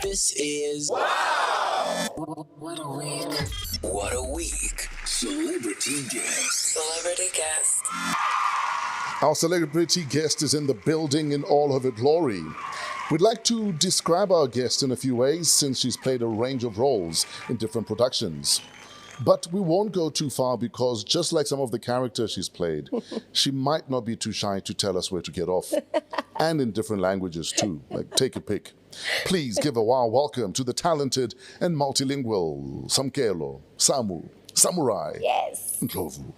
This is What a week. What a Week. Celebrity guest. Celebrity guest. Our celebrity guest is in the building in all of her glory. We'd like to describe our guest in a few ways since she's played a range of roles in different productions. But we won't go too far because just like some of the characters she's played, she might not be too shy to tell us where to get off. And in different languages too, like take a pick. Please give a warm welcome to the talented and multilingual Samurai Yes. Ndlovu.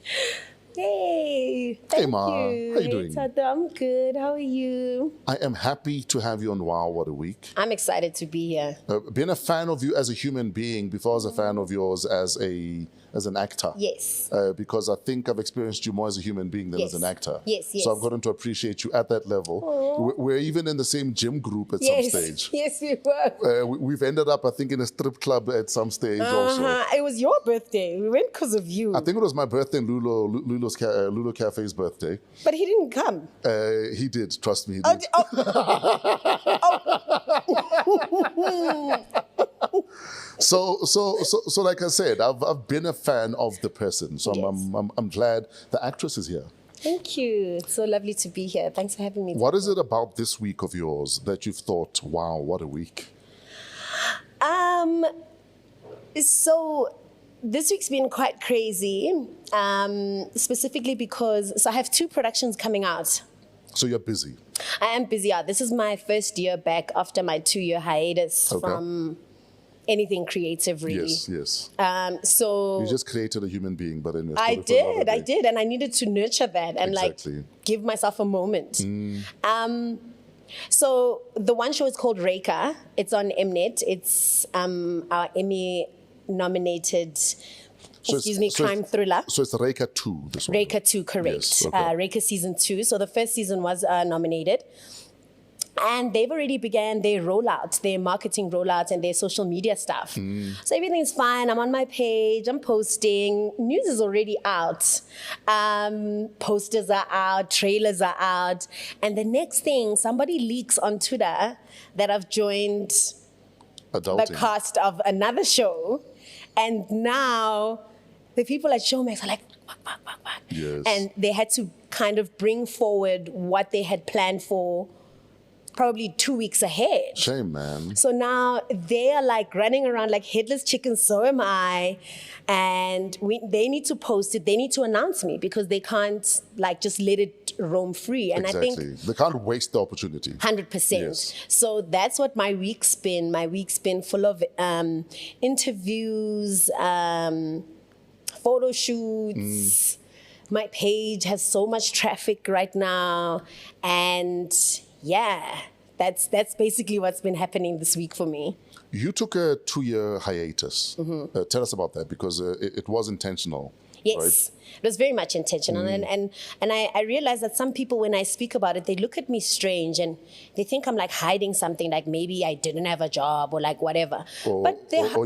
Hey. Thank Ma. you. How you doing? Tato, I'm good. How are you? I am happy to have you on Wow, What a Week. I'm excited to be here. Being a fan of you as a human being before I was a fan of yours as an actor. Yes. Because I think I've experienced you more as a human being than as an actor. Yes. So I've gotten to appreciate you at that level. We're even in the same gym group at some stage. Yes, we were. We've ended up, I think, in a strip club at some stage also. It was your birthday. We went because of you. I think it was my birthday and Lulo Cafe's birthday. But he didn't come. He did, trust me, he did. So like I said, I've been a fan of the person. So I'm glad the actress is here. Thank you. It's so lovely to be here. Thanks for having me. What is it about this week of yours that you've thought, wow, what a week? So this week's been quite crazy, specifically because I have 2 productions coming out. So you're busy. I am busy. This is my first year back after my 2-year hiatus from anything creative, really. Yes. So you just created a human being, but in I did, and I needed to nurture that and give myself a moment. So the one show is called Reka. It's on Mnet. It's our Emmy-nominated. Crime thriller. So it's Reka 2, this one? Reka 2, correct. Yes, okay. Reka season 2. So the first season was nominated. And they've already began their rollout, their marketing rollout and their social media stuff. So everything's fine. I'm on my page. I'm posting. News is already out. Posters are out. Trailers are out. And the next thing, somebody leaks on Twitter that I've joined the cast of another show. And now the people at Showmax are like, what? Yes. And they had to kind of bring forward what they had planned for probably 2 weeks ahead. Shame, man. So now they are like running around like headless chickens, so am I. And they need to post it. They need to announce me because they can't like just let it roam free. And exactly. I think they can't waste the opportunity. 100%. Yes. So that's what my week's been. My week's been full of interviews, photo shoots. My page has so much traffic right now. And yeah, that's basically what's been happening this week for me. You took a 2-year hiatus. Tell us about that because it was intentional. Yes, right? It was very much intentional. And I realized that some people, when I speak about it, they look at me or they think I'm like hiding something, like maybe I didn't have a job or like whatever. Or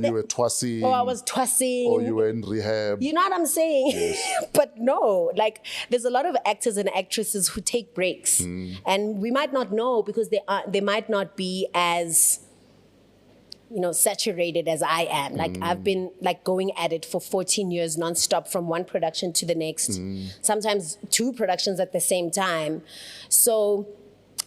you were twassing. Or I was twassing. Or you were in rehab. You know what I'm saying? Yes. But no, like there's a lot of actors and actresses who take breaks. And we might not know because they might not be as saturated as I am. Like I've been like going at it for 14 years nonstop from one production to the next, sometimes 2 productions at the same time. So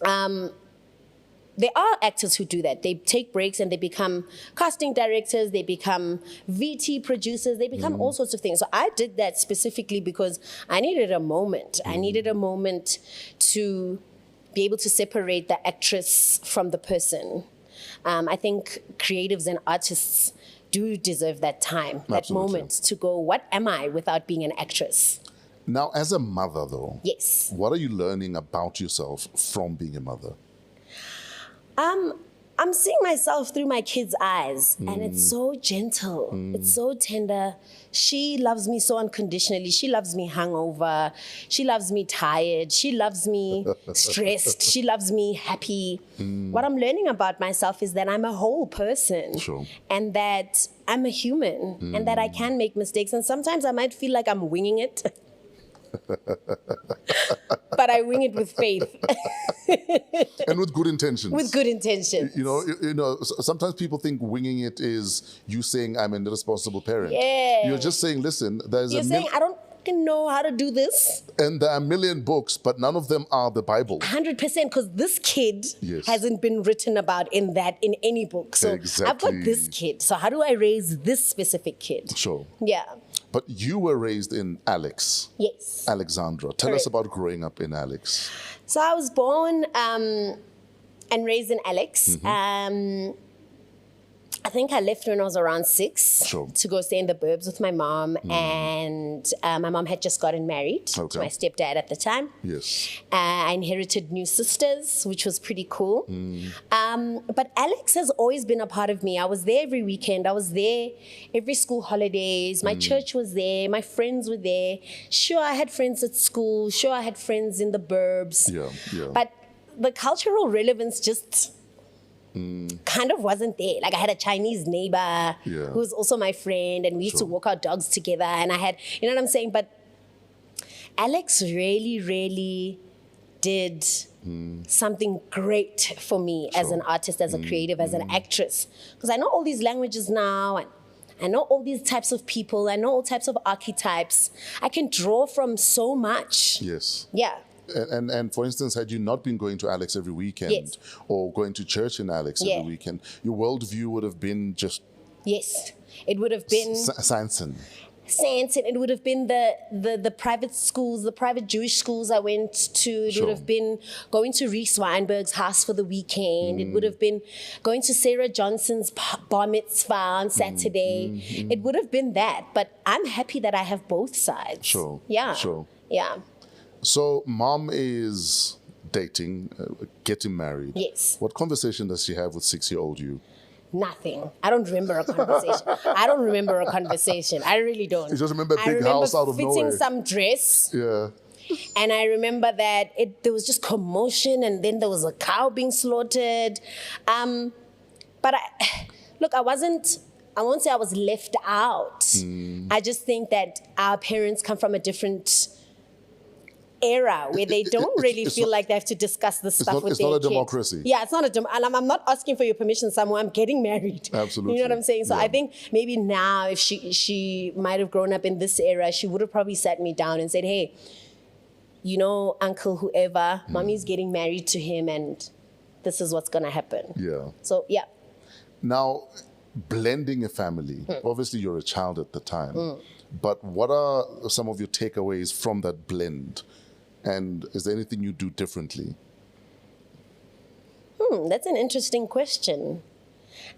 there are actors who do that. They take breaks and they become casting directors, they become VT producers, they become all sorts of things. So I did that specifically because I needed a moment. I needed a moment to be able to separate the actress from the person. I think creatives and artists do deserve that time, that moment to go, what am I without being an actress? Now, as a mother, though, yes, what are you learning about yourself from being a mother? I'm seeing myself through my kids' eyes, and it's so gentle. It's so tender. She loves me so unconditionally. She loves me hungover. She loves me tired. She loves me stressed. She loves me happy. What I'm learning about myself is that I'm a whole person, and that I'm a human, and that I can make mistakes. And sometimes I might feel like I'm winging it. But I wing it with faith. And with good intentions. With good intentions. Sometimes people think winging it is you saying I'm an irresponsible parent. Yeah. You're just saying, listen, You're saying, I don't fucking know how to do this. And there are a million books, but none of them are the Bible. 100%, because this kid hasn't been written about in any book. So exactly. I've got this kid. So how do I raise this specific kid? Sure. Yeah. But you were raised in Alex. Yes. Alexandra. Tell us about growing up in Alex. So I was born and raised in Alex. I think I left when I was around 6 to go stay in the burbs with my mom. And my mom had just gotten married to my stepdad at the time. Yes. I inherited new sisters, which was pretty cool. But Alex has always been a part of me. I was there every weekend. I was there every school holidays. My church was there. My friends were there. Sure, I had friends at school. Sure, I had friends in the burbs. Yeah. But the cultural relevance just kind of wasn't there. Like I had a Chinese neighbor who was also my friend, and we used to walk our dogs together, and I had, you know what I'm saying? But Alex really, really did something great for me as an artist, as a creative, as an actress. Because I know all these languages now, and I know all these types of people, I know all types of archetypes. I can draw from so much. Yes. Yeah. And for instance, had you not been going to Alex every weekend or going to church in Alex every weekend, your worldview would have been just... Yes, it would have been... Sanson. It would have been the private schools, the private Jewish schools I went to. It would have been going to Reese Weinberg's house for the weekend. It would have been going to Sarah Johnson's bar mitzvah on Saturday. It would have been that. But I'm happy that I have both sides. Sure. Yeah. Sure. Yeah. So mom is dating, getting married. Yes. What conversation does she have with 6-year-old you? Nothing. I don't remember a conversation. I really don't. You just remember a big house out of nowhere. Fitting some dress. Yeah. And I remember that there was just commotion, and then there was a cow being slaughtered. But I won't say I was left out. I just think that our parents come from a different era where they don't really feel like they have to discuss this stuff with their kids. It's not a democracy. Yeah, it's not and I'm not asking for your permission somewhere. I'm getting married. Absolutely. You know what I'm saying? So I think maybe now, if she might have grown up in this era, she would have probably sat me down and said, hey, you know, uncle whoever, mommy's getting married to him, and this is what's going to happen. Yeah. So, yeah. Now, blending a family, obviously you're a child at the time, but what are some of your takeaways from that blend? And is there anything you do differently? That's an interesting question.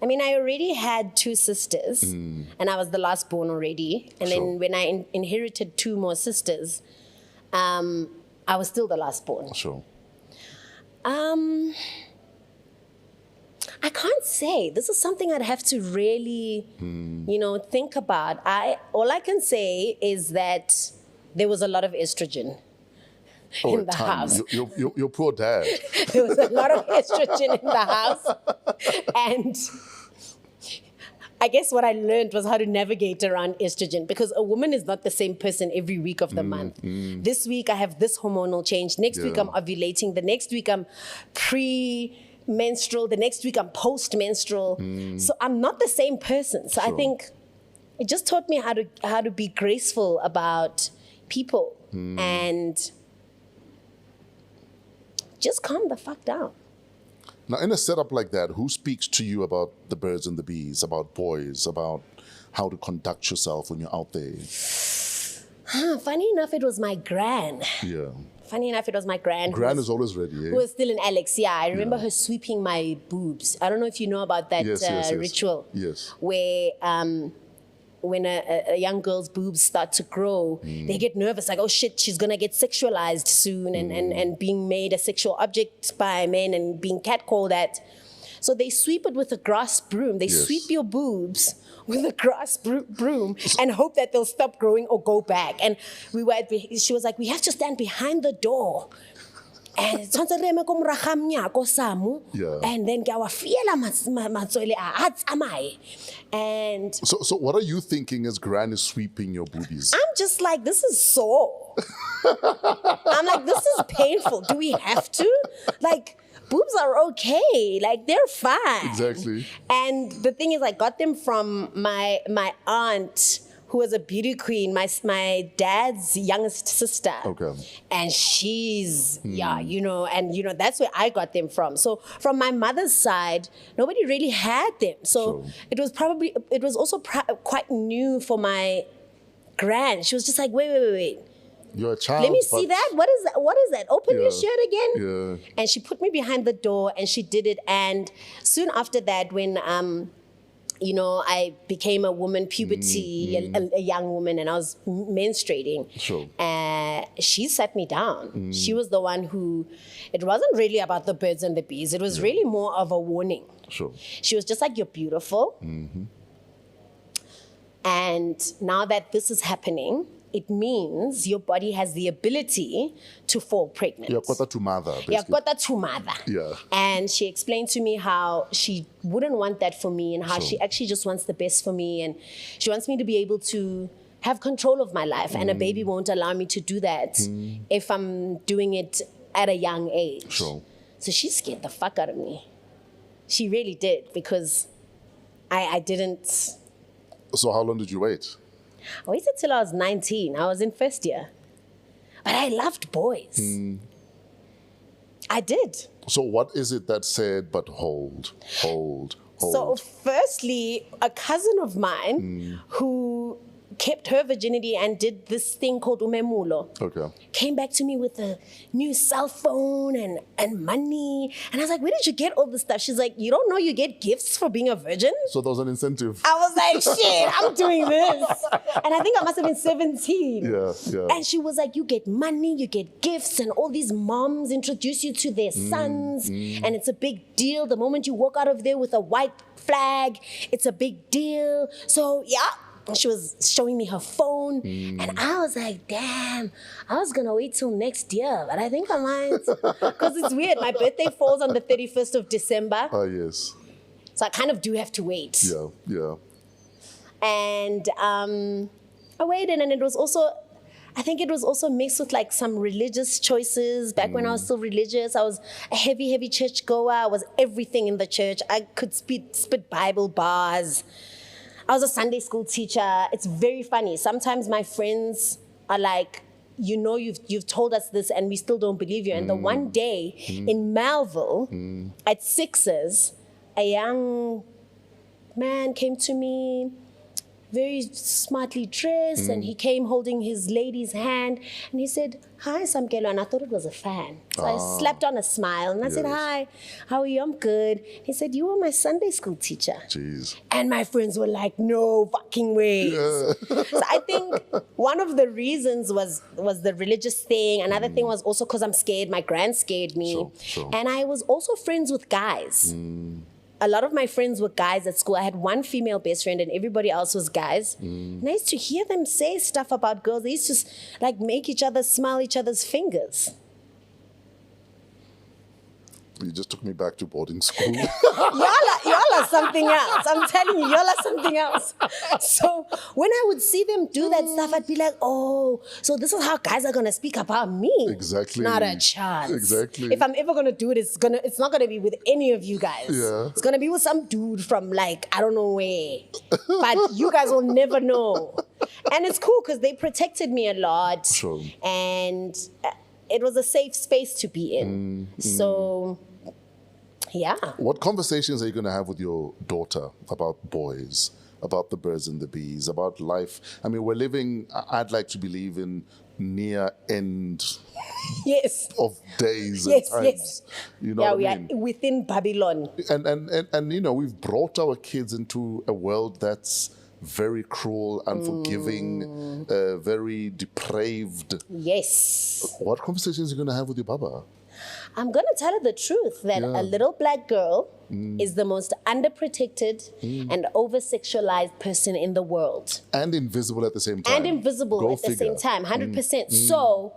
I mean, I already had 2 sisters, and I was the last born already. And then when I inherited 2 more sisters, I was still the last born. Sure. I can't say. This is something I'd have to really, think about. All I can say is that there was a lot of estrogen. In the house. Your poor dad. There was a lot of estrogen in the house. And I guess what I learned was how to navigate around estrogen, because a woman is not the same person every week of the month. This week I have this hormonal change. Next week I'm ovulating. The next week I'm pre-menstrual. The next week I'm post-menstrual. So I'm not the same person. So I think it just taught me how to be graceful about people and just calm the fuck down. Now, in a setup like that, who speaks to you about the birds and the bees, about boys, about how to conduct yourself when you're out there? Funny enough, it was my gran. Yeah. Funny enough, it was my gran. Gran is always ready, eh? Who was still in Alex, yeah. I remember her sweeping my boobs. I don't know if you know about that ritual. Yes. Where when a young girl's boobs start to grow, they get nervous, like, oh shit, she's gonna get sexualized soon and being made a sexual object by men and being catcalled at. So they sweep it with a grass broom. They sweep your boobs with a grass broom and hope that they'll stop growing or go back. And she was like, we have to stand behind the door And tshwantse re eme ko moraga mnyako Samu. Yeah. And then ke a wa fiela matswele a tsamaye. And So what are you thinking as Gran is sweeping your boobies? I'm just like, this is sore. I'm like, this is painful. Do we have to? Like, boobs are okay. Like, they're fine. Exactly. And the thing is, I got them from my aunt, who was a beauty queen, my dad's youngest sister. Okay. And she's, that's where I got them from. So from my mother's side, nobody really had them. So Sure. it was also quite new for my gran. She was just like, wait. You're a child. Let me see that. What is that? Open your shirt again. Yeah. And she put me behind the door and she did it. And soon after that, when I became a woman, puberty, a young woman, and I was menstruating. Sure. She sat me down. She was the one who, it wasn't really about the birds and the bees. It was really more of a warning. Sure. She was just like, you're beautiful. And now that this is happening, it means your body has the ability to fall pregnant. You're quarter to mother, basically. Yeah, quarter to mother. Yeah. And she explained to me how she wouldn't want that for me and how Sure. she actually just wants the best for me. And she wants me to be able to have control of my life. And a baby won't allow me to do that if I'm doing it at a young age. Sure. So she scared the fuck out of me. She really did, because I didn't... So how long did you wait? I waited till I was 19. I was in first year. But I loved boys. I did. So what is it that said, but hold? So firstly, a cousin of mine who kept her virginity and did this thing called umemulo. Okay. Came back to me with a new cell phone and money. And I was like, where did you get all this stuff? She's like, you don't know you get gifts for being a virgin? So there was an incentive. I was like, shit, I'm doing this. And I think I must have been 17. Yeah. And she was like, you get money, you get gifts, and all these moms introduce you to their sons. And it's a big deal. The moment you walk out of there with a white flag, it's a big deal. So, yeah. She was showing me her phone, and I was like, damn, I was going to wait till next year, but I think I might. Because it's weird. My birthday falls on the 31st of December. Ah, yes. So I kind of do have to wait. Yeah. And I waited, and it was also, I think it was also mixed with like some religious choices. Back when I was still religious, I was a heavy church goer. I was everything in the church. I could spit Bible bars. I was a Sunday school teacher. It's very funny. Sometimes my friends are like, you've told us this and we still don't believe you. And the one day in Melville at Sixers, a young man came to me, very smartly dressed, and he came holding his lady's hand, and he said, hi, Samkelo, and I thought it was a fan. So I slapped on a smile, and I said, hi, how are you? I'm good. He said, you were my Sunday school teacher. Jeez. And my friends were like, no fucking way. So I think one of the reasons was the religious thing. Another thing was also because I'm scared. My gran scared me. Sure. And I was also friends with guys. A lot of my friends were guys at school. I had one female best friend and everybody else was guys. And I used to hear them say stuff about girls. They used to like make each other smell each other's fingers. You just took me back to boarding school. Y'all are something else. I'm telling you, y'all are something else. So when I would see them do that stuff, I'd be like, oh, so this is how guys are going to speak about me. Exactly. Not a chance. Exactly. If I'm ever going to do it, it's not going to be with any of you guys. Yeah. It's going to be with some dude from like, I don't know where. But you guys will never know. And it's cool because they protected me a lot. Sure. And it was a safe space to be in. So... yeah. What conversations are you going to have with your daughter about boys, about the birds and the bees, about life? I mean, we're living, I'd like to believe, in near end yes. of days Yes, and times. yes. You know Yeah, what we I mean? are within Babylon. And you know, we've brought our kids into a world that's very cruel, unforgiving, very depraved. Yes. What conversations are you going to have with your baba? I'm going to tell her the truth that a little black girl is the most underprotected and over-sexualized person in the world. And invisible at the same time. And invisible Go at the figure. same time, 100%. So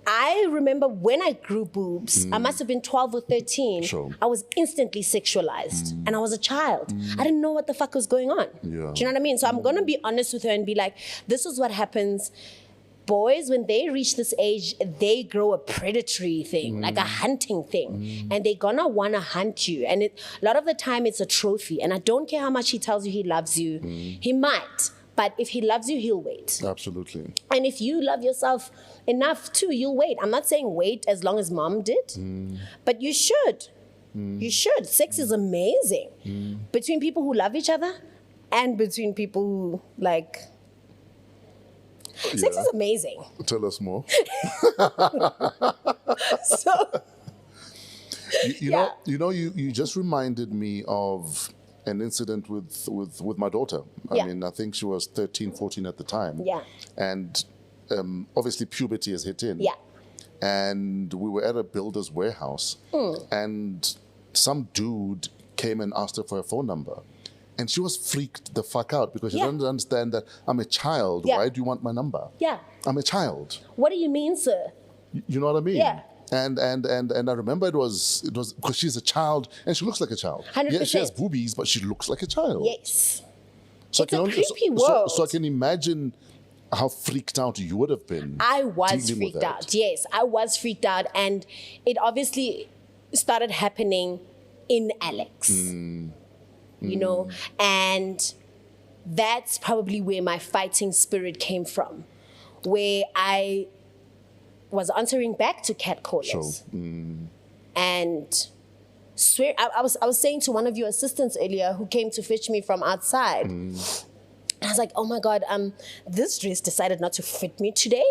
I remember when I grew boobs, I must have been 12 or 13. Sure. I was instantly sexualized and I was a child. I didn't know what the fuck was going on. Yeah. Do you know what I mean? So I'm going to be honest with her and be like, this is what happens. Boys, when they reach this age, they grow a predatory thing, like a hunting thing. And they're going to want to hunt you. And a lot of the time, it's a trophy. And I don't care how much he tells you he loves you. He might. But if he loves you, he'll wait. Absolutely. And if you love yourself enough too, you'll wait. I'm not saying wait as long as mom did, but you should. You should. Sex is amazing. Between people who love each other and between people who like... Sex is amazing. Tell us more. So... You just reminded me of an incident with my daughter. I mean, I think she was 13, 14 at the time. Yeah. And obviously puberty has hit in. Yeah. And we were at a builder's warehouse. And some dude came and asked her for her phone number. And she was freaked the fuck out because she doesn't understand that I'm a child. Yeah. Why do you want my number? Yeah. I'm a child. What do you mean, sir? You know what I mean? Yeah. And I remember it was because she's a child and she looks like a child. 100%. Yeah, she has boobies, but she looks like a child. Yes. So It's a creepy world. So I can imagine how freaked out you would have been. I was dealing with freaked that. out. Yes, I was freaked out. And it obviously started happening in Alex. You know? And that's probably where my fighting spirit came from. Where I was answering back to catcallers. Sure. And swear, I was saying to one of your assistants earlier who came to fetch me from outside. I was like, oh my God, this dress decided not to fit me today.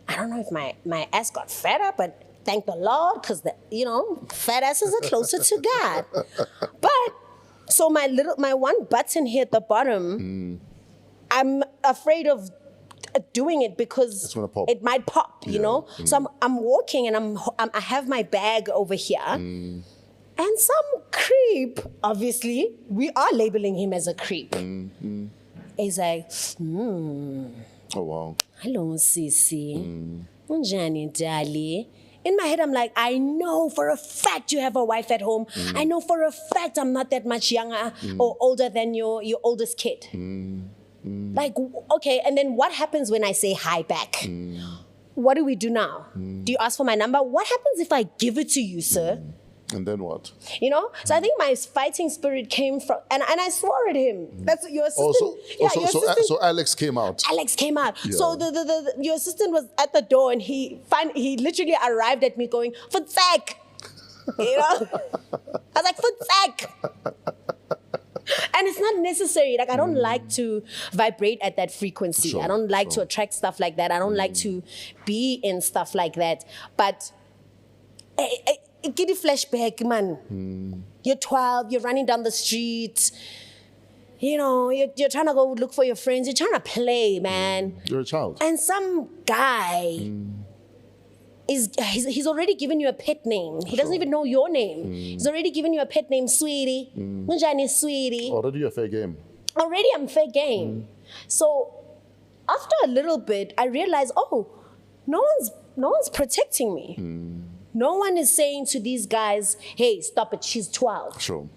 I don't know if my ass got fatter, but thank the Lord, because fat asses are closer to God. But so my one button here at the bottom, I'm afraid of doing it because It's gonna pop. it might pop, you know? So I'm walking and I have my bag over here. And some creep, obviously, we are labeling him as a creep. He's like, Oh, wow. hello, Sisi. Unjani, Dali? In my head, I'm like, I know for a fact you have a wife at home. I know for a fact I'm not that much younger or older than your oldest kid. Like, okay, and then what happens when I say hi back? What do we do now? Do you ask for my number? What happens if I give it to you, sir? And then what? You know? So I think my fighting spirit came from, and I swore at him. That's your assistant. Your assistant. So Alex came out. Alex came out. Yeah. So your assistant was at the door and he literally arrived at me going, "Futzak." You know? I was like, "Futzak." And it's not necessary. Like, I don't like to vibrate at that frequency. Sure, I don't like to sure. attract stuff like that. I don't like to be in stuff like that. But get a flashback, man. You're 12, you're running down the street. You know, you're trying to go look for your friends. You're trying to play, man. You're a child. And some guy he's already given you a pet name. He doesn't even know your name. He's already given you a pet name, sweetie. Munjani, sweetie. Already a fair game. Already I'm fair game. So after a little bit, I realized, oh, no one's protecting me. No one is saying to these guys, hey, stop it, she's 12. Sure.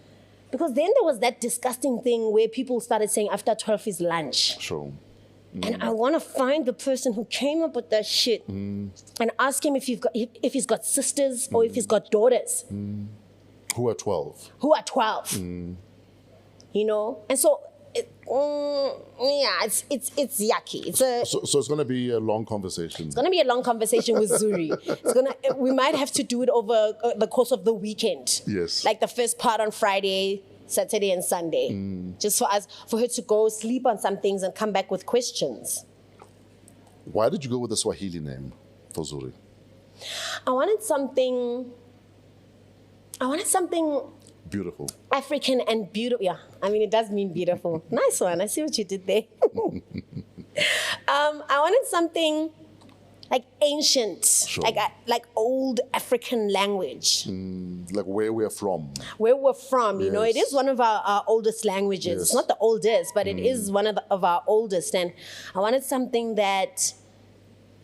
Because then there was that disgusting thing where people started saying after 12 is lunch. Sure. And I want to find the person who came up with that shit and ask him if he's got sisters or if he's got daughters Who are 12? who are 12. You know? And so, it's yucky. So it's going to be a long conversation. It's gonna be a long conversation with Zuri. We might have to do it over the course of the weekend. Yes. Like the first part on Friday, Saturday, and Sunday. Just for her to go sleep on some things and come back with questions. Why did you go with the Swahili name for Zuri? I wanted something Beautiful. African and beautiful. Yeah, I mean, it does mean beautiful. Nice one. I see what you did there. I wanted something like ancient, Sure. like old African language. Like where we're from. Where we're from, you know, it Yes. is one of our oldest languages. Yes. It's not the oldest, but it is one of our oldest. And I wanted something that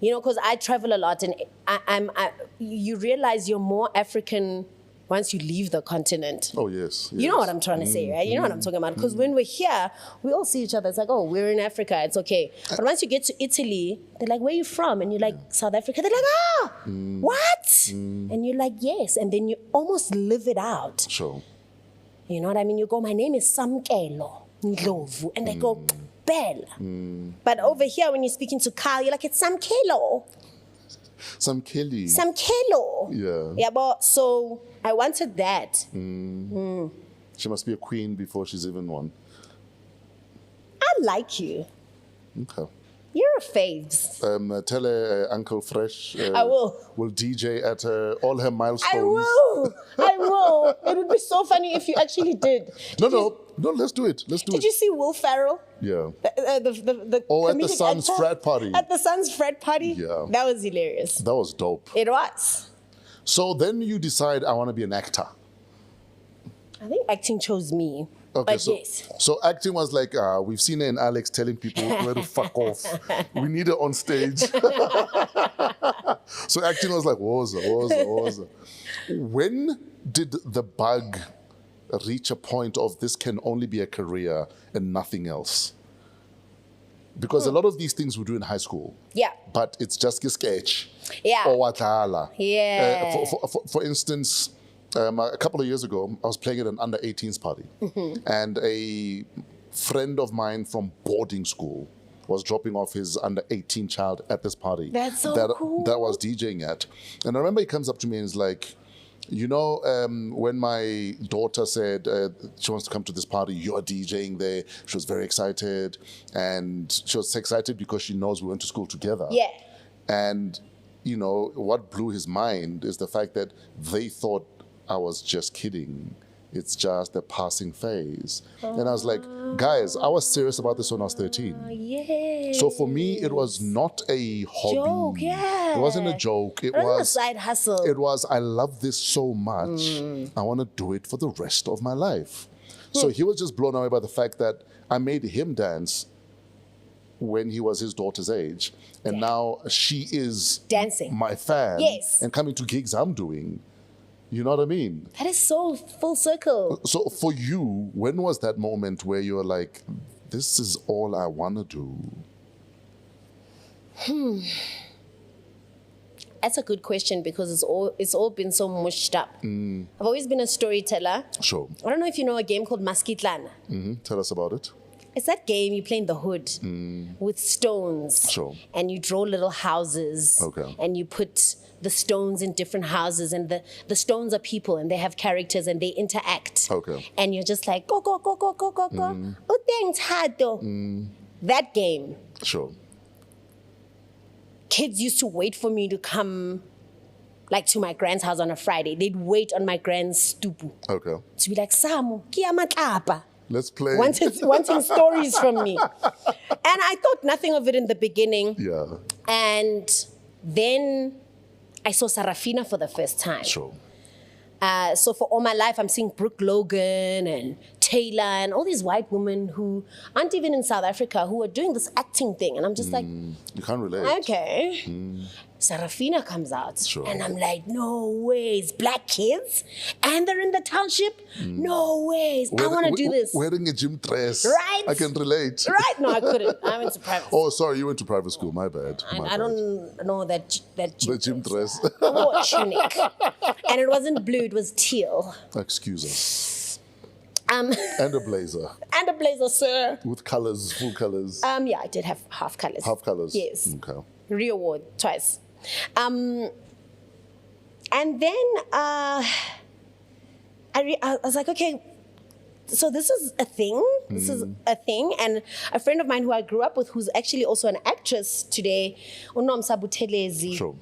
You know, because I travel a lot, and you realize you're more African once you leave the continent. Oh, yes. You know what I'm trying to say, right? You know what I'm talking about. Because when we're here, we all see each other. It's like, oh, we're in Africa. It's okay. But once you get to Italy, they're like, where are you from? And you're like, South Africa. They're like, what? And you're like, yes. And then you almost live it out. Sure. You know what I mean? You go, my name is Samkelo Ndlovu. And they go, Bella. But over here, when you're speaking to Carl, you're like, it's Samkelo. Samkelo. Yeah. Yeah, but so I wanted that. She must be a queen before she's even one. I like you. Okay. You're a faves. Tell her Uncle Fresh I will DJ at all her milestones. I will. It would be so funny if you actually did. No, let's do it. Did you see Will Ferrell? Yeah. The Oh, at the comedic son's actor? frat party. At the son's frat party? Yeah. That was hilarious. That was dope. It was. So then you decide, I want to be an actor. I think acting chose me. Okay, But so, yes. so acting was like, we've seen her and Alex telling people where to fuck off. We need her on stage. So acting was like, woza. When did the bug reach a point of this can only be a career and nothing else? Because a lot of these things we do in high school. Yeah. But it's just a sketch. Yeah. Or watala. Yeah. For instance, a couple of years ago, I was playing at an under 18s party. And a friend of mine from boarding school was dropping off his under 18 child at this party. That's so cool. That was DJing at. And I remember he comes up to me and is like, you know, when my daughter said she wants to come to this party, you're DJing there. She was very excited. And she was excited because she knows we went to school together. Yeah. And, you know, what blew his mind is the fact that they thought I was just kidding. It's just a passing phase. And I was like, guys, I was serious about this when I was 13. Yeah. So for me, it was not a hobby. Joke, yeah. It wasn't a joke. It wasn't a was side hustle. It was, I love this so much. I want to do it for the rest of my life. So he was just blown away by the fact that I made him dance when he was his daughter's age. And now she is dancing. My fan. Yes. And coming to gigs I'm doing. You know what I mean? That is so full circle. So for you, when was that moment where you were like, this is all I want to do? That's a good question because it's all been so mushed up. I've always been a storyteller. Sure. I don't know if you know a game called Maskitlana. Tell us about it. It's that game you play in the hood with stones. Sure. And you draw little houses. Okay. And you put the stones in different houses, and the stones are people and they have characters and they interact. Okay. And you're just like, go. Oh, thanks, Hado. That game. Sure. Kids used to wait for me to come like to my grand's house on a Friday. They'd wait on my grand's stupu Okay. to be like, Samu, kia matlapa. Let's play. Wanting stories from me. And I thought nothing of it in the beginning. Yeah. And then I saw Sarafina for the first time. Sure. So for all my life, I'm seeing Brooke Logan and Taylor and all these white women who aren't even in South Africa who are doing this acting thing. And I'm just like, You can't relate. okay. Sarafina comes out. Sure. And I'm like, no ways. Black kids? And they're in the township? No ways. I want to do this. Wearing a gym dress. Right? I can relate. Right? No, I couldn't. I went to private school. Oh, sorry, you went to private school. My bad. I don't know that gym The gym dress. I wore a tunic. And it wasn't blue, it was teal. Excuse us. And a blazer. a blazer, sir. With colors, full colors. Yeah, I did have half colors. Half colors? Yes. Okay. Re-award twice. And then I was like, okay, so this is a thing. This is a thing. And a friend of mine who I grew up with, who's actually also an actress today, Unom Sabutelezi. Sure.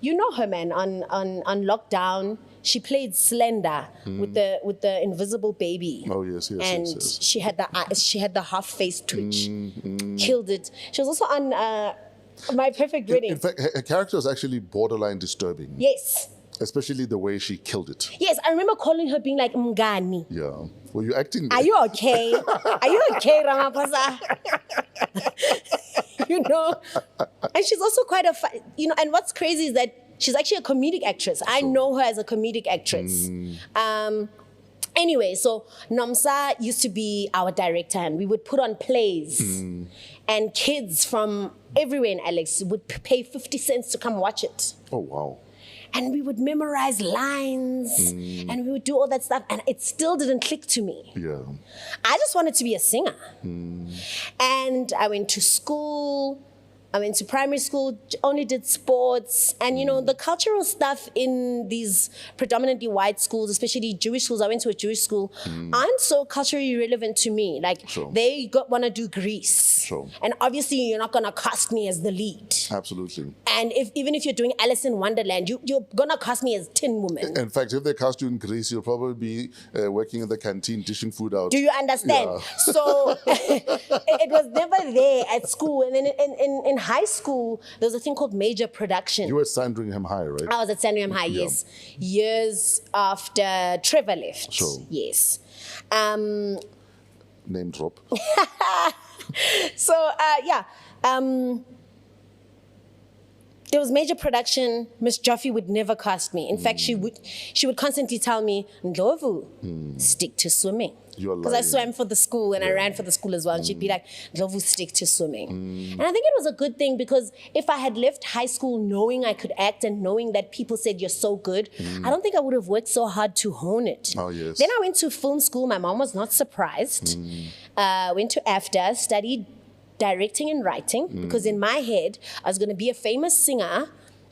You know her, man, on Lockdown. She played Slender with the invisible baby. Oh yes. And yes. she had the half face twitch. Killed it. She was also on My Perfect Wedding. In fact, her character was actually borderline disturbing. Yes. Especially the way she killed it. Yes, I remember calling her being like Mngani. Yeah. Were you acting there? Are you okay? Are you okay, Ramaphosa? you know. And she's also quite and what's crazy is that she's actually a comedic actress. I know her as a comedic actress. Anyway, so Nomsa used to be our director, and we would put on plays. And kids from everywhere in Alex would pay 50 cents to come watch it. Oh, wow. And we would memorize lines, and we would do all that stuff, and it still didn't click to me. Yeah. I just wanted to be a singer. And I went to school. I went to primary school, only did sports. And, you know, the cultural stuff in these predominantly white schools, especially Jewish schools, I went to a Jewish school, aren't so culturally relevant to me. Like, they want to do Grease. And obviously, you're not going to cast me as the lead. Absolutely. And even if you're doing Alice in Wonderland, you're going to cast me as Tin Woman. In fact, if they cast you in Greece, you'll probably be working in the canteen, dishing food out. Do you understand? Yeah. So it was never there at school. And then in high school, there was a thing called major production. You were at Sandringham High, right? I was at Sandringham High, yes. Years after Trevor left. Yes. Name drop. So, there was major production. Miss Joffe would never cast me. In fact, she would constantly tell me, Ndlovu, stick to swimming. Because I swam for the school and I ran for the school as well. And she'd be like, Ndlovu, stick to swimming. And I think it was a good thing, because if I had left high school knowing I could act and knowing that people said you're so good, I don't think I would have worked so hard to hone it. Oh, yes. Then I went to film school. My mom was not surprised. Went to AFDA, studied directing and writing, because in my head, I was going to be a famous singer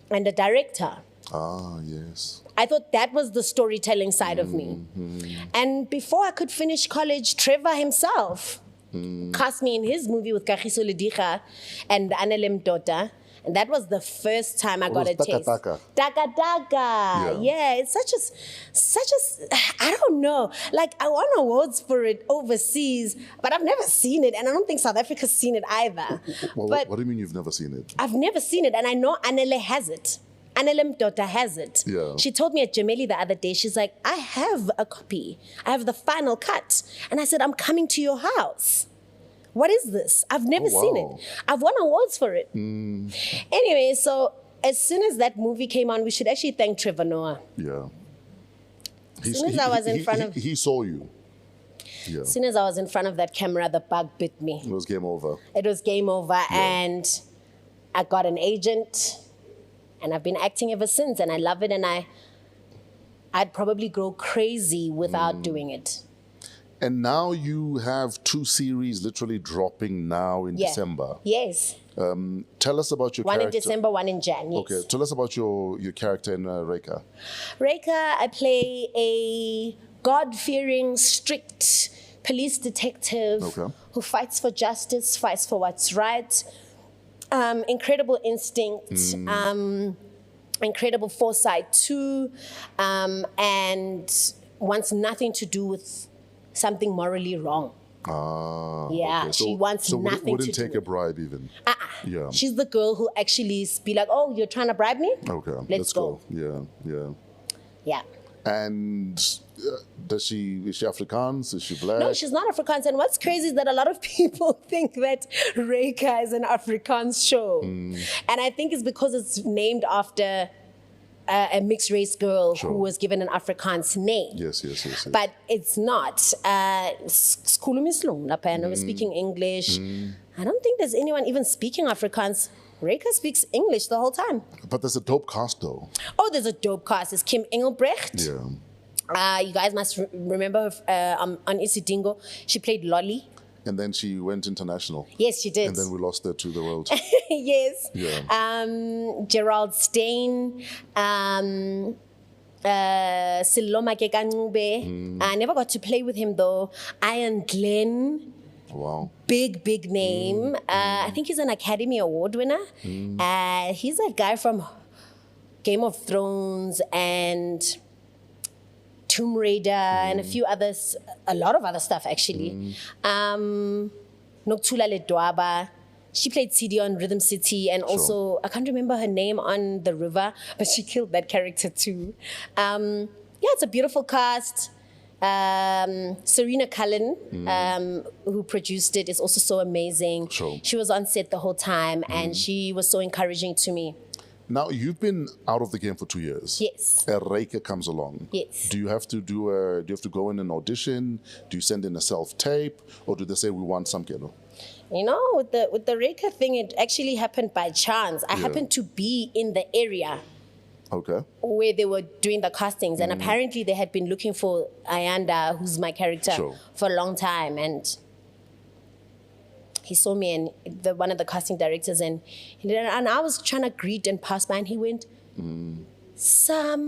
and a director. Ah, yes. I thought that was the storytelling side of me. And before I could finish college, Trevor himself cast me in his movie with Kagiso Lediga and Anele Mdota. And that was the first time I got a taste. Taka. Yeah, it's such a, I don't know. Like, I won awards for it overseas, but I've never seen it. And I don't think South Africa's seen it either. Well, but what do you mean you've never seen it? I've never seen it. And I know Anele has it. Anele Mdota has it. Yeah. She told me at Jameli the other day, she's like, I have a copy. I have the final cut. And I said, I'm coming to your house. What is this? I've never seen it. I've won awards for it. Anyway, so as soon as that movie came on, we should actually thank Trevor Noah. Yeah. As soon as I was in front of... He saw you. Yeah. As soon as I was in front of that camera, the bug bit me. It was game over. It was game over. Yeah. And I got an agent. And I've been acting ever since. And I love it. And I'd probably go crazy without doing it. And now you have 2 series literally dropping now in December. Yes. Tell us about your character. One in December, one in Jan, yes. Okay, tell us about your character in Reka. Reka, I play a God-fearing, strict police detective who fights for justice, fights for what's right. Incredible instinct, incredible foresight too, and wants nothing to do with something morally wrong. Yeah, okay. She wants nothing to do. Wouldn't take a bribe even. Yeah. She's the girl who actually be like, "Oh, you're trying to bribe me? Okay, let's go." Yeah. And is she Afrikaans? Is she black? No, she's not Afrikaans. And what's crazy is that a lot of people think that Reka is an Afrikaans show, and I think it's because it's named after a mixed race girl who was given an Afrikaans name. Yes. But it's not. We're speaking English. I don't think there's anyone even speaking Afrikaans. Reka speaks English the whole time. But there's a dope cast though. Oh, there's a dope cast. It's Kim Engelbrecht. Yeah. You guys must remember her on Isidingo. She played Lolly. And then she went international. Yes, she did. And then we lost her to the world. Yes. Yeah. Gerald Stein, Siloma Kekanube. I never got to play with him though. Ian Glenn. Wow. Big name. I think he's an Academy Award winner. He's a guy from Game of Thrones and Tomb Raider and a lot of other stuff actually. Nokuthula Ledwaba. She played CD on Rhythm City and also, I can't remember her name on The River, but she killed that character too. It's a beautiful cast. Serena Cullen, who produced it, is also so amazing. Sure. She was on set the whole time, and she was so encouraging to me. Now, you've been out of the game for 2 years. Yes. A Reika comes along. Yes. Do you have to go in an audition? Do you send in a self-tape? Or do they say, we want Samkelo? You know, with the Reika thing, it actually happened by chance. I happened to be in the area Okay. where they were doing the castings, and apparently they had been looking for Ayanda, who's my character, Sure. for a long time, and he saw me and one of the casting directors, and I was trying to greet and pass by, and he went, Samkelo,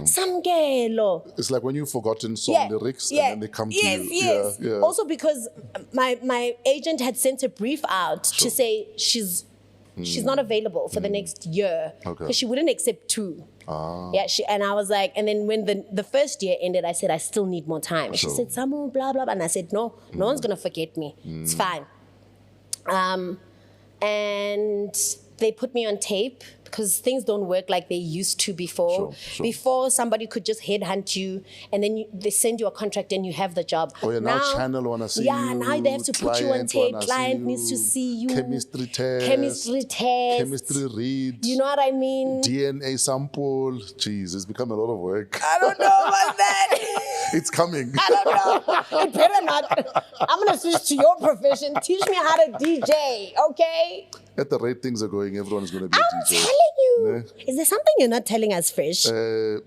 Samkelo. It's like when you've forgotten song lyrics and then they come to you. Yes. Yeah. Also because my agent had sent a brief out to say she's not available for the next year because she wouldn't accept 2. Yeah, and I was like, and then when the first year ended, I said, I still need more time. She said, Samu, blah, blah, blah. And I said, no one's going to forget me. It's fine. And they put me on tape because things don't work like they used to before. Sure. Before, somebody could just headhunt you, and then they send you a contract and you have the job. Oh, yeah, now channel want to see you. Yeah, now they have to put you on tape. Client needs to see you. Chemistry test. Chemistry read. You know what I mean? DNA sample. Jeez, it's become a lot of work. I don't know about that. It's coming. I don't know. It better not. I'm going to switch to your profession. Teach me how to DJ, okay? At the rate things are going, everyone's going to be a I'm DJ. telling you. Ne? Is there something you're not telling us, Fresh?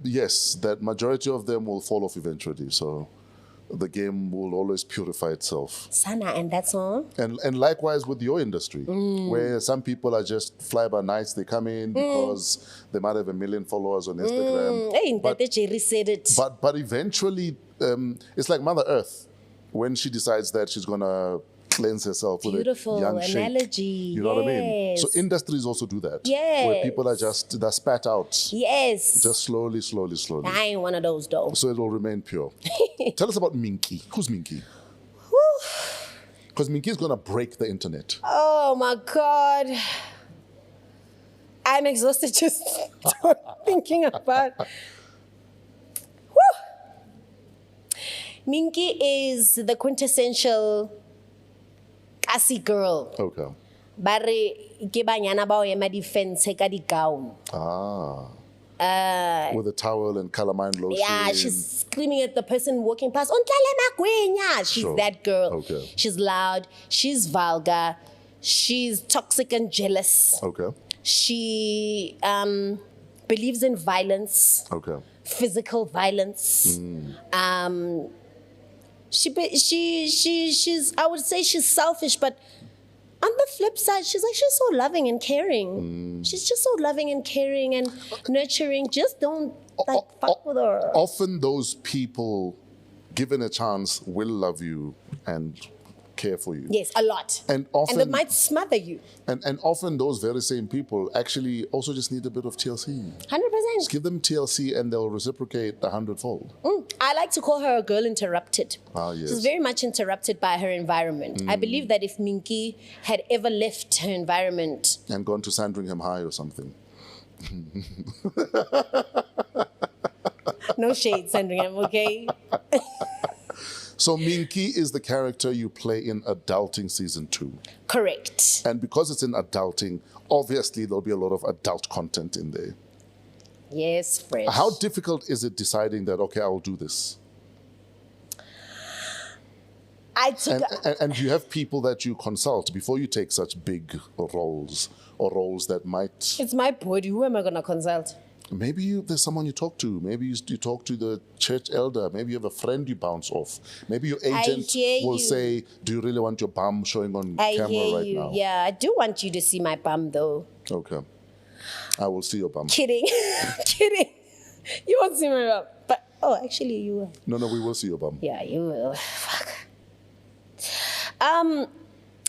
Yes, that majority of them will fall off eventually. So the game will always purify itself. Sana, and that's all? And likewise with your industry, where some people are just fly-by-nights. They come in because they might have 1 million followers on Instagram. Hey, Tate Jerry said it. But eventually, it's like Mother Earth. When she decides that she's going to cleanse herself with a young shake. Analogy. You know what I mean? So industries also do that. Where people are they're spat out. Yes. Just slowly. I ain't one of those, though. So it will remain pure. Tell us about Minky. Who's Minky? Because Minky is going to break the internet. Oh, my God. I'm exhausted just thinking about. Minky is the quintessential Kasi girl. Okay. Bare ke banyana ba o ema defense ka di gown. With a towel and calamine lotion. Yeah, she's screaming at the person walking past. Ontlale magwenya. She's that girl. Okay. She's loud. She's vulgar. She's toxic and jealous. Okay. She believes in violence. Okay. Physical violence. She's I would say she's selfish, but on the flip side, she's actually so loving and caring. She's just so loving and caring and nurturing. Just don't fuck with her. Often those people, given a chance, will love you and care for you. Yes, a lot. And often, they might smother you. And often those very same people actually also just need a bit of TLC. 100%. Just give them TLC and they'll reciprocate 100-fold. I like to call her a girl interrupted. Ah, yes. She's very much interrupted by her environment. I believe that if Minky had ever left her environment and gone to Sandringham High or something. No shade, Sandringham, okay? So Minky is the character you play in Adulting Season 2. Correct. And because it's in Adulting, obviously there'll be a lot of adult content in there. Yes, Fresh. How difficult is it deciding that, okay, I'll do this? And you have people that you consult before you take such big roles or roles that might... It's my body. Who am I going to consult? Maybe there's someone you talk to. Maybe you talk to the church elder. Maybe you have a friend you bounce off. Maybe your agent will say, do you really want your bum showing on camera right now? Yeah, I do want you to see my bum, though. Okay. I will see your bum. Kidding. Kidding. You won't see my bum. But, actually, you will. No, we will see your bum. Yeah, you will. Fuck.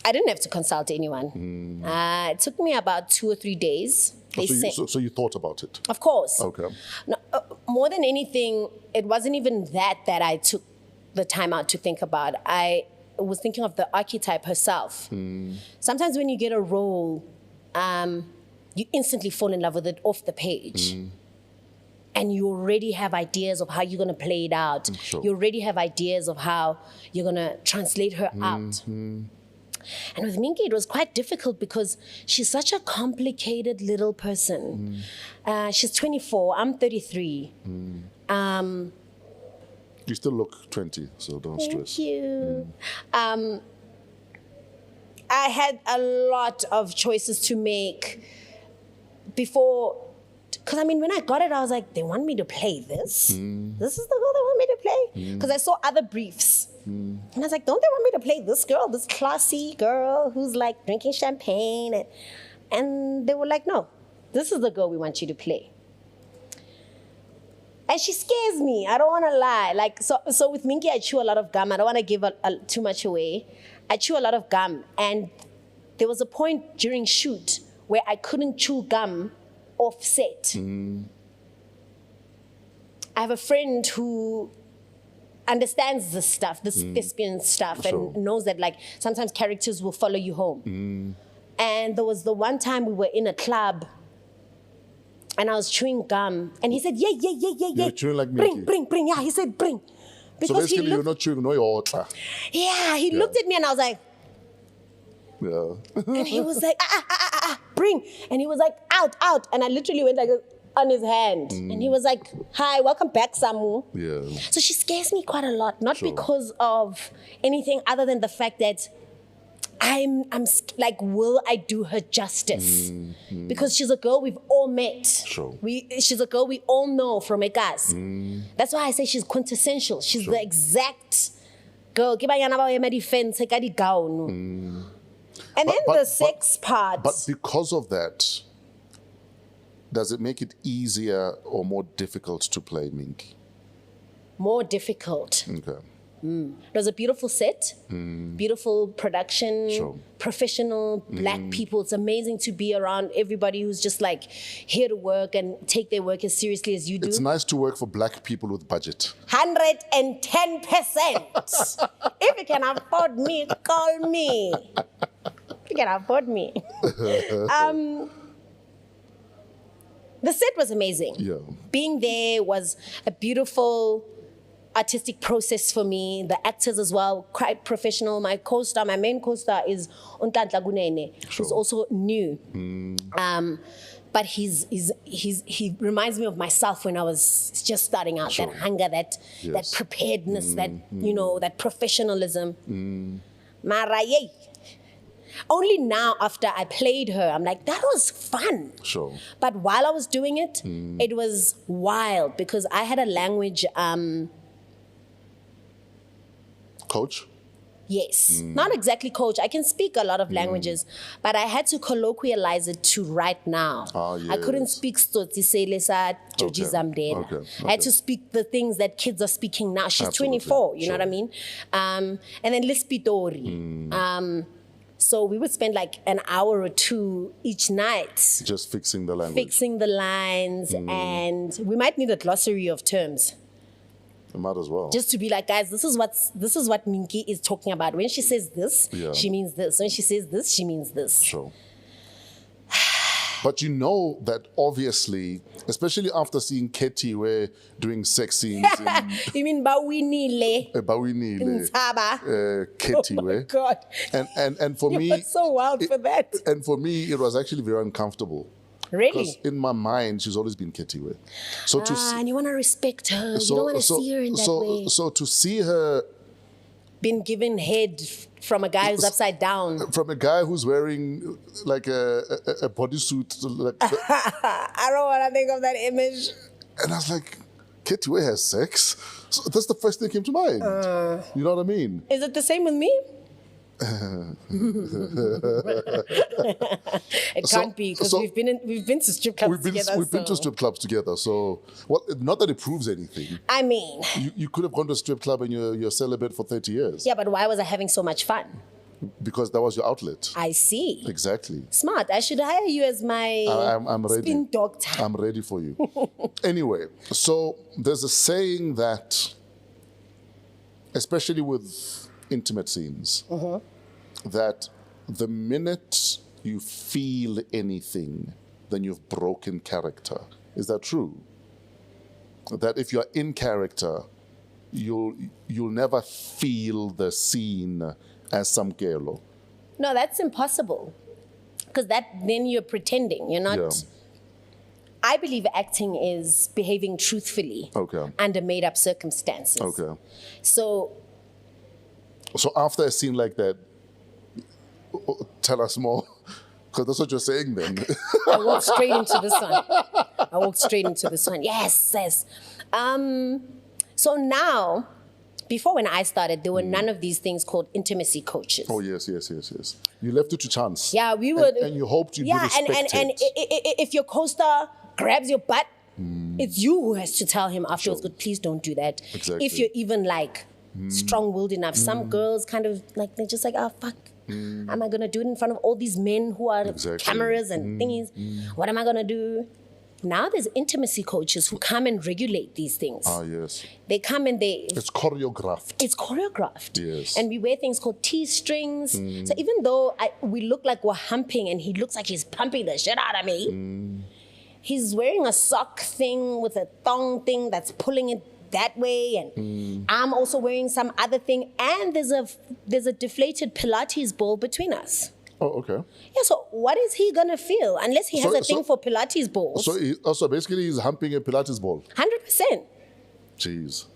I didn't have to consult anyone. It took me about 2 or 3 days. So you thought about it? Of course. Okay. No, more than anything, it wasn't even that I took the time out to think about. I was thinking of the archetype herself. Sometimes when you get a role, you instantly fall in love with it off the page. and you already have ideas of how you're going to play it out. Sure. You already have ideas of how you're going to translate her out. And with Minky, it was quite difficult because she's such a complicated little person. She's 24, I'm 33. You still look 20, so don't stress. Thank you. I had a lot of choices to make before, because I mean, when I got it, I was like, they want me to play this? This is the girl they want me to play? Because I saw other briefs. And I was like, don't they want me to play this girl, this classy girl who's like drinking champagne? And they were like, no, this is the girl we want you to play. And she scares me. I don't want to lie. Like so with Minky, I chew a lot of gum. I don't want to give too much away. I chew a lot of gum. And there was a point during shoot where I couldn't chew gum off set. I have a friend who understands this stuff, this thespian stuff, and knows that like sometimes characters will follow you home. And there was the one time we were in a club and I was chewing gum and he said, yeah. You're chewing like Minky. Bring. Yeah, he said, bring. So basically you're not chewing no water. Yeah, he looked at me and I was like, and he was like, bring. And he was like, out. And I literally went like on his hand. And he was like, hi, welcome back, Samu. Yeah. So she scares me quite a lot, not because of anything other than the fact that I'm like, will I do her justice? Because she's a girl we've all met. Sure. She's a girl we all know from Ekas. That's why I say she's quintessential. She's the exact girl. And then the sex part. But because of that, does it make it easier or more difficult to play Minky? More difficult. Okay. It was a beautiful set, beautiful production, professional black people. It's amazing to be around everybody who's just like here to work and take their work as seriously as you do. It's nice to work for black people with budget. 110%. If you can afford me, call me. If you can afford me. The set was amazing. Yeah. Being there was a beautiful artistic process for me. The actors as well, quite professional. My main co-star is Untantla Gunene, who's also new. But he reminds me of myself when I was just starting out. That hunger, that preparedness, that that professionalism. Maraye. Only now after I played her, I'm like, that was fun. Sure. But while I was doing it, it was wild because I had a language. Coach? Yes, not exactly coach. I can speak a lot of languages, but I had to colloquialize it to right now. I couldn't speak Stotsi Joji Zamdena. I had to speak the things that kids are speaking now. She's 24, you know what I mean? And then Lispitori. So we would spend like an hour or two each night. Just fixing the language. Fixing the lines, and we might need a glossary of terms. You might as well. Just to be like, guys, this is what Minky is talking about. When she says this, she means this. When she says this, she means this. Sure. But you know that obviously, especially after seeing Ketty doing sex scenes in You mean Bawinile? Bawinile. Ketty Oh my God. And for me, You were so wild for that. And for me, it was actually very uncomfortable. Really? Because in my mind, she's always been Ketty. So and you want to respect her. You don't want to see her in that way. So to see her been given head from a guy who's upside down. From a guy who's wearing like a bodysuit. Like I don't want to think of that image. And I was like, Ketty has sex? So that's the first thing that came to mind. You know what I mean? Is it the same with me? It can't be because we've been to strip clubs together. We've been to strip clubs together. So, well, not that it proves anything. I mean, you could have gone to a strip club and you're celibate for 30 years. Yeah, but why was I having so much fun? Because that was your outlet. I see. Exactly. Smart. I should hire you as my I'm ready. spin doctor. I'm ready for you. Anyway, so there's a saying that, especially with intimate scenes, that the minute you feel anything, then you've broken character. Is that true? that if you're in character, you'll never feel the scene as Samkelo. No, that's impossible. Because then you're pretending. You're not. Yeah. I believe acting is behaving truthfully under made-up circumstances. Okay. So after a scene like that, tell us more, because that's what you're saying then. I walked straight into this one. Yes. So now, before when I started, there were none of these things called intimacy coaches. Oh, yes. You left it to chance. Yeah, we would. And you hoped you'd be respected. And if your co-star grabs your butt, it's you who has to tell him afterwards, "Good, please don't do that." Exactly. If you're even like strong-willed enough, some girls kind of like, they're just like, "Oh, fuck. Am I gonna do it in front of all these men who are cameras and thingies? What am I gonna do?" Now there's intimacy coaches who come and regulate these things. Ah, yes. They come and It's choreographed. Yes. And we wear things called T-strings. So even though we look like we're humping and he looks like he's pumping the shit out of me, he's wearing a sock thing with a thong thing that's pulling it that way, and I'm also wearing some other thing, and there's a deflated Pilates ball between us. Oh, okay. Yeah, so what is he gonna feel unless he has a thing for Pilates balls? So basically he's humping a Pilates ball. 100%. Jeez.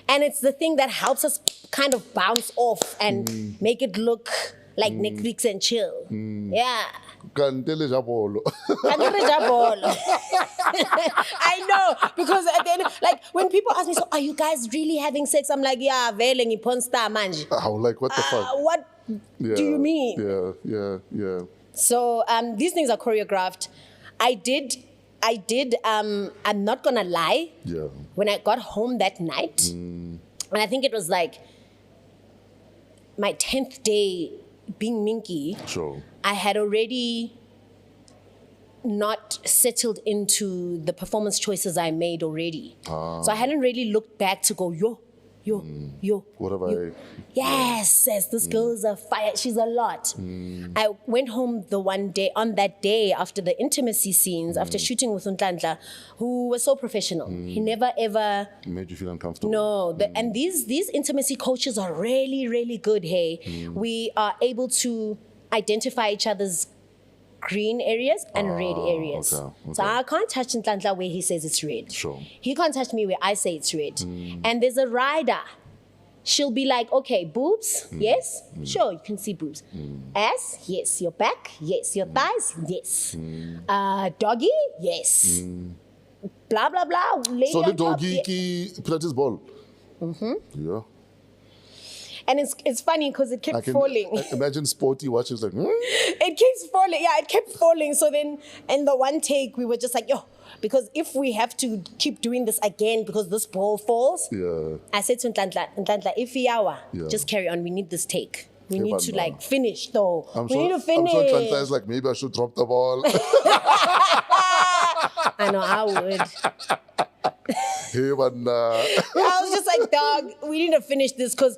And it's the thing that helps us kind of bounce off and make it look like Netflix and chill. Yeah. Kantele jabolo. I know, because at the end, like when people ask me, "So are you guys really having sex?" I'm like, "Yeah, vele ngipon star manje." Like, what the fuck? What do you mean? Yeah. So these things are choreographed. I did. I'm not gonna lie. Yeah. When I got home that night, and I think it was like my 10th day being Minky. Sure. I had already not settled into the performance choices I made already. So I hadn't really looked back to go, yo. What have I? Yes, this girl is a fire. She's a lot. I went home on that day after the intimacy scenes, after shooting with Ntlandla, who was so professional. He never ever made you feel uncomfortable. No, and these intimacy coaches are really, really good. Hey, we are able to identify each other's green areas and red areas. Okay. So I can't touch Ntlandla where he says it's red. Sure. He can't touch me where I say it's red. And there's a rider. She'll be like, okay, boobs, yes, sure, you can see boobs. Ass, yes. Your back, yes. Your thighs, yes. Doggy, yes. Blah, blah, blah. Lady So the on top, doggy ki Pilates ball. Yeah. And it's funny because it kept falling. Imagine Sporty watches like, It keeps falling. Yeah, it kept falling. So then in the one take, we were just like, yo, because if we have to keep doing this again because this ball falls, I said to Ntlandla, if yawa, just carry on. We need this take. We need to like finish though. We need to finish. I'm sure Ntlandla is like, maybe I should drop the ball. I know, I would. Hey, man. I was just like, dog, we need to finish this because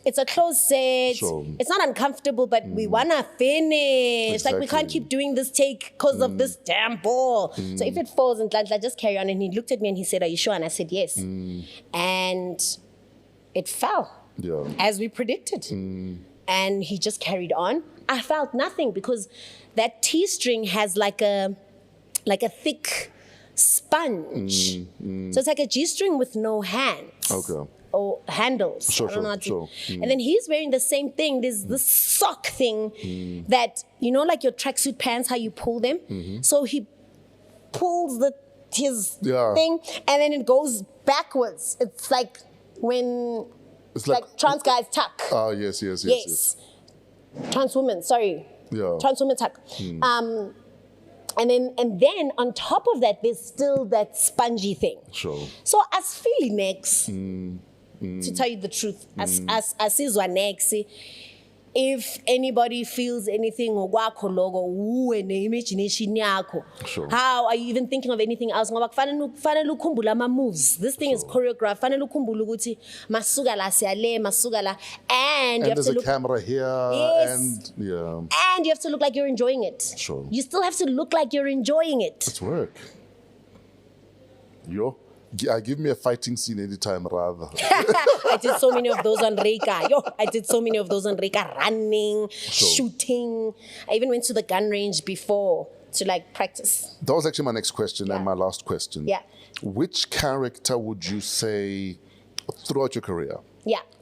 it's a closed set. Sure. It's not uncomfortable, but we want to finish. Exactly. Like, we can't keep doing this take because of this damn ball. So if it falls, and Ntlandla, just carry on. And he looked at me and he said, are you sure? And I said, yes. And it fell, as we predicted. And he just carried on. I felt nothing because that T-string has like a thick sponge. So it's like a G-string with no hands. Okay. Or handles. Sure. And then he's wearing the same thing. There's this sock thing that, you know, like your tracksuit pants, how you pull them. So he pulls his thing and then it goes backwards. It's like when like trans guys tuck. Yes. Trans women, sorry. Yeah. Trans women tuck. And then on top of that, there's still that spongy thing. Sure. So as feeling next, to tell you the truth, as next, if anybody feels anything, sure. How are you even thinking of anything else? Moves. This thing is choreographed. And you have there's to a look, camera here. Yes. And you have to look like you're enjoying it. Sure. You still have to look like you're enjoying it. It's work. Give me a fighting scene anytime, rather. I did so many of those on Reika. I did so many of those on Reika, running, shooting. I even went to the gun range before to like practice. That was actually my next question and my last question. Yeah. Which character would you say throughout your career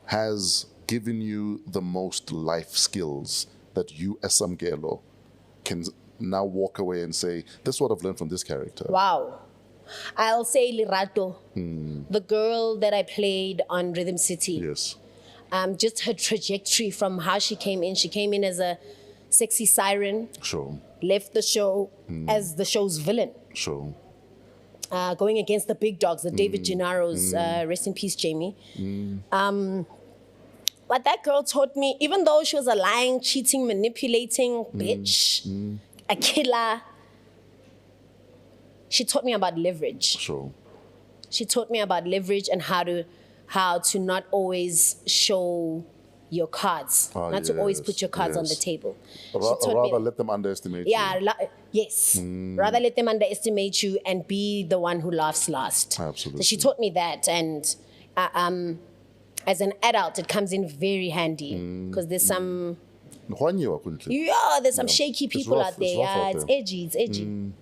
has given you the most life skills that you as Samkelo can now walk away and say, this is what I've learned from this character? Wow. I'll say Lirato, the girl that I played on Rhythm City. Yes. Just her trajectory from how she came in. She came in as a sexy siren. Sure. Left the show as the show's villain. Sure. Going against the big dogs, the David Gennaros, rest in peace, Jamie. But that girl taught me, even though she was a lying, cheating, manipulating bitch, a killer, she taught me about leverage. Sure. She taught me about leverage and how to not always show your cards, not to always put your cards on the table. Rather let them underestimate you. Yes. Rather let them underestimate you and be the one who laughs last. Absolutely. So she taught me that, and as an adult, it comes in very handy because there's some shaky people out there. It's edgy.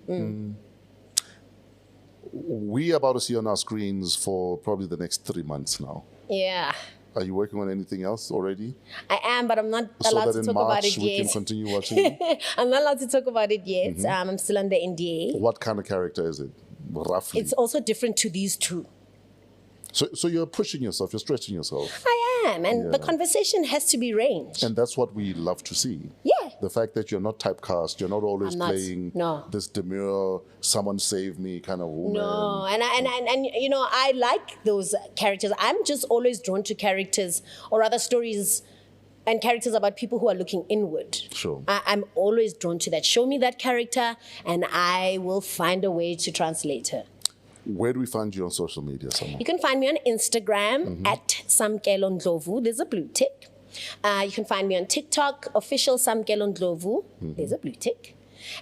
We're about to see on our screens for probably the next 3 months now. Yeah. Are you working on anything else already? I am, but I'm not allowed to talk about it we yet. Can continue watching. I'm not allowed to talk about it yet. I'm still under NDA. What kind of character is it, roughly? It's also different to these two. So you're pushing yourself, you're stretching yourself. I am, and the conversation has to be ranged. And that's what we love to see. Yeah. The fact that you're not typecast, you're not always playing this demure, someone save me kind of woman. No, and you know, I like those characters. I'm just always drawn to characters, or rather stories and characters about people who are looking inward. Sure. I'm always drawn to that. Show me that character, and I will find a way to translate her. Where do we find you on social media, Samu? You can find me on Instagram at Samkelo Ndlovu. There's a blue tick. You can find me on TikTok, official Samkelo Ndlovu. There's a blue tick.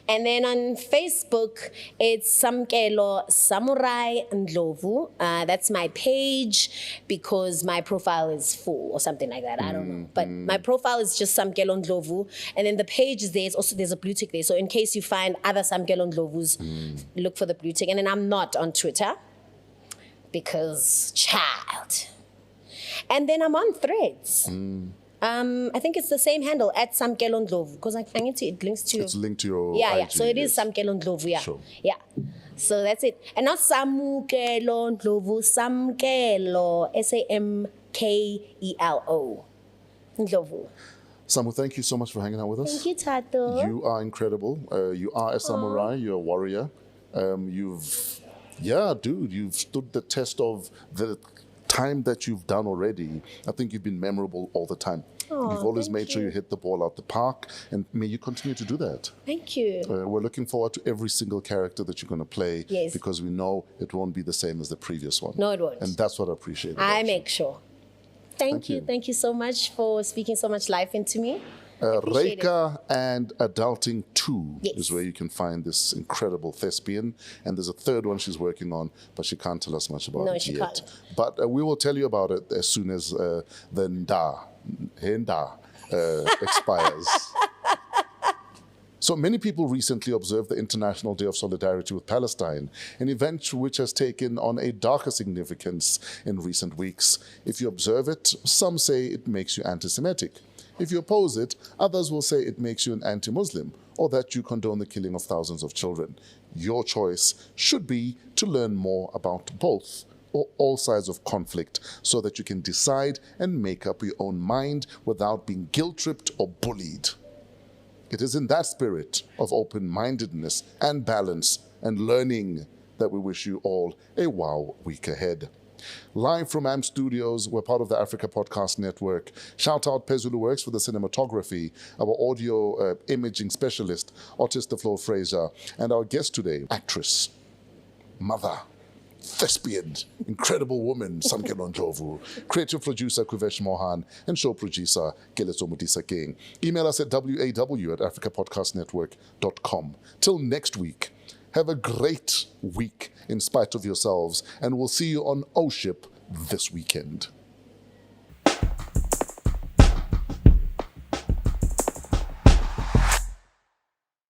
And then on Facebook, it's Samkelo Samurai Ndlovu. That's my page because my profile is full or something like that. I don't know. But my profile is just Samkelo Ndlovu. And then the page is there. There's a blue tick there. So in case you find other Samkelo Ndlovus, look for the blue tick. And then I'm not on Twitter because child. And then I'm on Threads. I think it's the same handle at Samkelo Ndlovu because I think it links to. It's linked to your. Yeah. IG, So it is Samkelo Ndlovu. Yeah. Sure. Yeah. So that's it. And not Samukelo Ndlovu. Samkelo. Samkelo Ndlovu. Samu, thank you so much for hanging out with us. Thank you, Tato. You are incredible. You are a samurai. You're a warrior. You've stood the test of the time that you've done already. I think you've been memorable all the time. You've always made sure you hit the ball out the park, and may you continue to do that. Thank you. We're looking forward to every single character that you're going to play because we know it won't be the same as the previous one. No, it won't. And that's what I appreciate. I make sure. Thank you. Thank you so much for speaking so much life into me. Reika and Adulting 2 is where you can find this incredible thespian. And there's a third one she's working on, but she can't tell us much about it yet. Can't. But we will tell you about it as soon as the Nda expires. So many people recently observed the International Day of Solidarity with Palestine, an event which has taken on a darker significance in recent weeks. If you observe it, some say it makes you anti-Semitic. If you oppose it, others will say it makes you an anti-Muslim or that you condone the killing of thousands of children. Your choice should be to learn more about both or all sides of conflict so that you can decide and make up your own mind without being guilt-tripped or bullied. It is in that spirit of open-mindedness and balance and learning that we wish you all a wow week ahead. Live from AM Studios, we're part of the Africa Podcast Network. Shout out Pezulu Works for the cinematography, our audio imaging specialist, Otis Flo Fraser, and our guest today, actress, mother, thespian, incredible woman, Samkelo Ndlovu, creative producer Kuvesh Mohan, and show producer Keletso Mudisa King. Email us at waw@africapodcastnetwork.com. Till next week, Have a great week in spite of yourselves, and we'll see you on O Ship this weekend.